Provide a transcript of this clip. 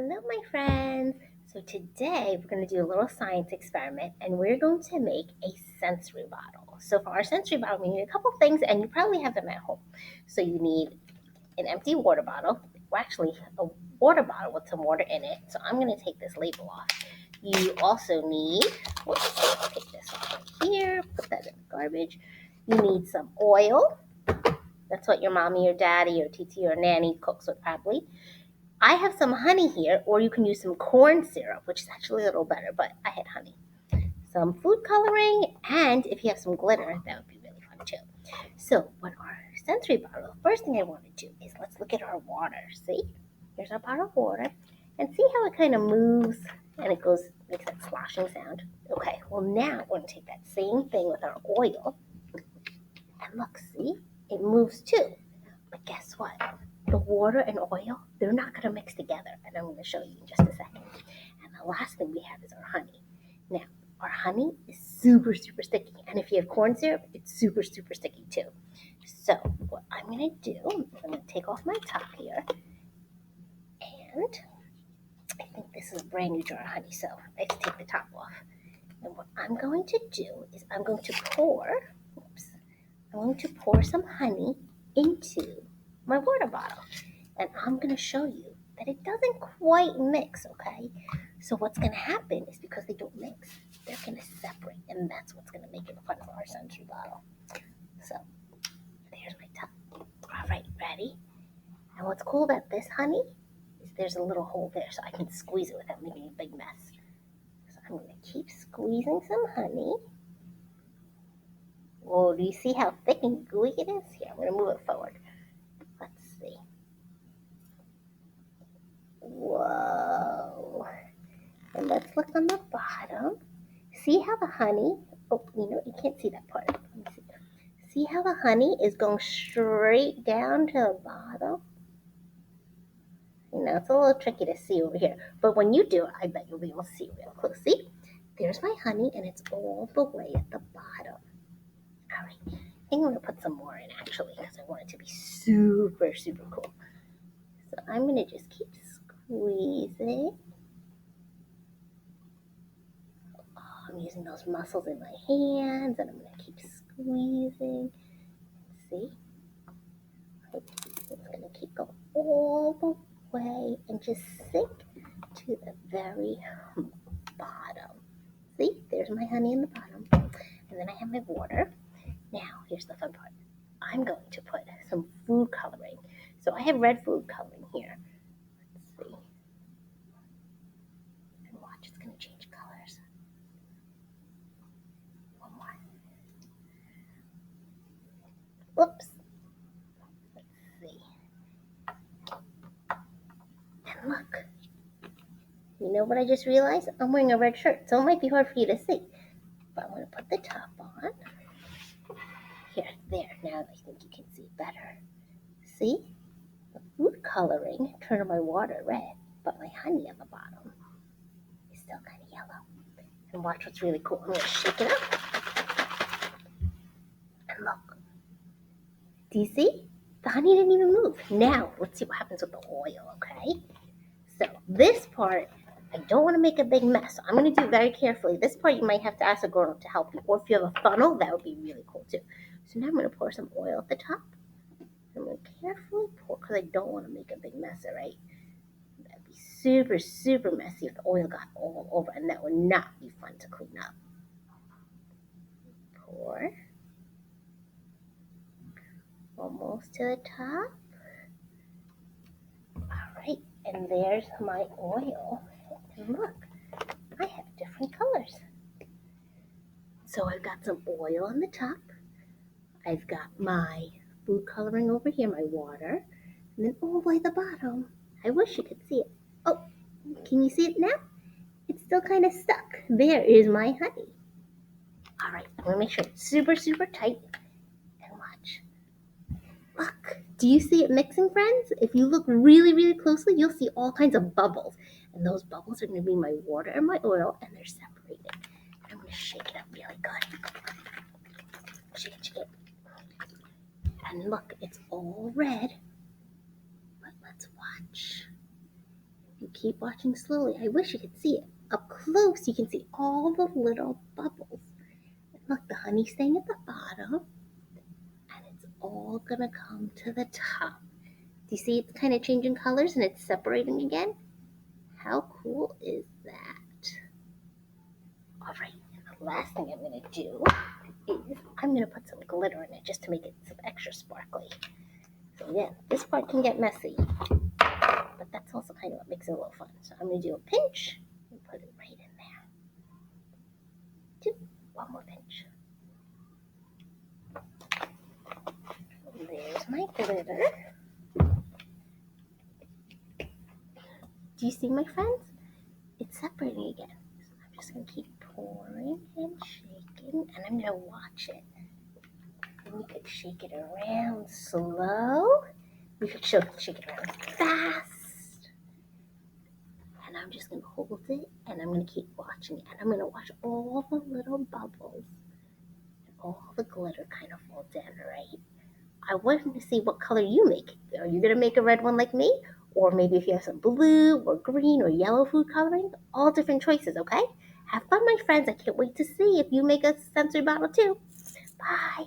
Hello, my friends. So today we're going to do a little science experiment and we're going to make a sensory bottle. So for our sensory bottle, we need a couple things and you probably have them at home. So you need an empty water bottle, well, actually a water bottle with some water in it. So I'm going to take this label off. You also need, take this off right here, put that in the garbage. You need some oil. That's what your mommy or daddy or TT or nanny cooks with probably. I have some honey here, or you can use some corn syrup, which is actually a little better, but I had honey. Some food coloring, and if you have some glitter, that would be really fun too. So, what our sensory bottle, the first thing I want to do is let's look at our water. See? Here's our bottle of water, and see how it kind of moves and it goes, makes that sloshing sound. Okay, well, now we're going to take that same thing with our oil, and look, see? It moves too. But guess what? The water and oil, they're not going to mix together. And I'm going to show you in just a second. And the last thing we have is our honey. Now, our honey is super, super sticky. And if you have corn syrup, it's super, super sticky too. So what I'm going to do, I'm going to take off my top here. And I think this is a brand new jar of honey, so I have to take the top off. And what I'm going to do is I'm going to pour some honey into my water bottle. And I'm going to show you that it doesn't quite mix, okay? So what's going to happen is because they don't mix, they're going to separate. And that's what's going to make it fun for our sensory bottle. So there's my top. All right, ready? And what's cool about this honey is there's a little hole there so I can squeeze it without making a big mess. So I'm going to keep squeezing some honey. Whoa, do you see how thick and gooey it is? Here, I'm going to move it forward. Let's see. Whoa. And let's look on the bottom. See how the honey, you can't see that part. Let me see. See how the honey is going straight down to the bottom? It's a little tricky to see over here. But when you do it, I bet you'll be able to see real close. See? There's my honey, and it's all the way at the bottom. All right. I think I'm going to put some more in, actually, because I want it to be super, super cool. So I'm going to just keep squeezing. I'm using those muscles in my hands, and I'm going to keep squeezing. See? It's going to keep going all the way and just sink to the very bottom. See? There's my honey in the bottom. And then I have my water. Now, here's the fun part. I'm going to put some food coloring. So I have red food coloring here. Let's see. And watch, it's going to change colors. One more. Whoops. Let's see. And look. You know what I just realized? I'm wearing a red shirt, so it might be hard for you to see. But I'm going to put the top on. Here, there. Now I think you can see better. See? The food coloring turned my water red, but my honey at the bottom is still kind of yellow. And watch what's really cool. I'm going to shake it up. And look. Do you see? The honey didn't even move. Now, let's see what happens with the oil, okay? So this part, I don't want to make a big mess. So I'm going to do it very carefully. This part, you might have to ask a grown-up to help you. Or if you have a funnel, that would be really cool too. So now I'm going to pour some oil at the top. I'm going to carefully pour because I don't want to make a big mess, all right? That'd be super, super messy if the oil got all over, and that would not be fun to clean up. Pour. Almost to the top. All right, and there's my oil. And look, I have different colors. So I've got some oil on the top. I've got my food coloring over here, my water, and then all the way at the bottom. I wish you could see it. Oh, can you see it now? It's still kind of stuck. There is my honey. All right, I'm gonna make sure it's super, super tight. And watch. Look, do you see it mixing, friends? If you look really, really closely, you'll see all kinds of bubbles. And those bubbles are gonna be my water and my oil, and they're separated. I'm gonna shake it up really good. Shake it, shake it. And look, it's all red. But let's watch. And keep watching slowly. I wish you could see it. Up close, you can see all the little bubbles. And look, the honey's staying at the bottom, and it's all gonna come to the top. Do you see it's kind of changing colors and it's separating again? How cool is that? All right, and the last thing I'm gonna do is I'm gonna put some glitter in it just to make it some extra sparkly. So again, this part can get messy, but that's also kind of what makes it a little fun. So I'm gonna do a pinch and put it right in there. One more pinch. There's my glitter. Do you see, my friends? It's separating again. So I'm just gonna keep pouring and shaking, and I'm gonna watch it. And you could shake it around slow. You could shake it around fast. And I'm just gonna hold it, and I'm gonna keep watching it. And I'm gonna watch all the little bubbles and all the glitter kind of fall down, right? I want to see what color you make. Are you gonna make a red one like me? Or maybe if you have some blue or green or yellow food coloring, all different choices, okay? Have fun, my friends. I can't wait to see if you make a sensory bottle too. Bye.